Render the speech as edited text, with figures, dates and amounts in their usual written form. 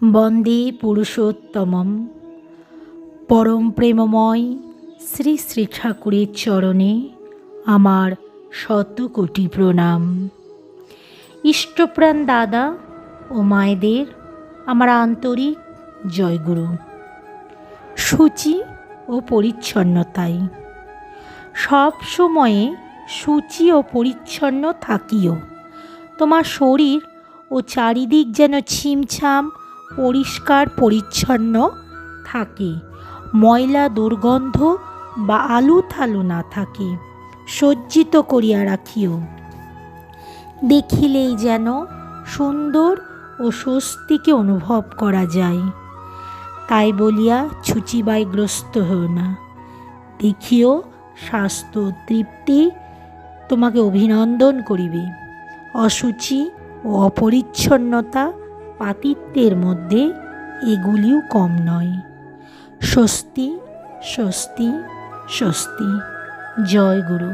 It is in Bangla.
বন্দে পুরুষোত্তমম। পরম প্রেমময় শ্রী শ্রী ঠাকুরের চরণে আমার শত কোটি প্রণাম। ইষ্টপ্রাণ দাদা ও মায়েদের আমার আন্তরিক জয়গুরু। সূচি ও পরিচ্ছন্নতায় সব সময়ে সূচি ও পরিচ্ছন্ন থাকিও। তোমার শরীর ও চারিদিক যেন ছিমছাম পরিষ্কার পরিচ্ছন্ন থাকে, ময়লা দুর্গন্ধ বা আলু থালু না থাকে, সজ্জিত করিয়া রাখিও। দেখিলেই যেন সুন্দর ও স্বস্তিকে অনুভব করা যায়। তাই বলিয়া ছুচিবায়গ্রস্ত হও না। দেখিও স্বাস্থ্য তৃপ্তি তোমাকে অভিনন্দন করিবে। অসুচি ও অপরিচ্ছন্নতা পাতিত্বের মধ্যে এগুলিও কম নয়। স্বস্তি, স্বস্তি, স্বস্তি। জয় গুরু।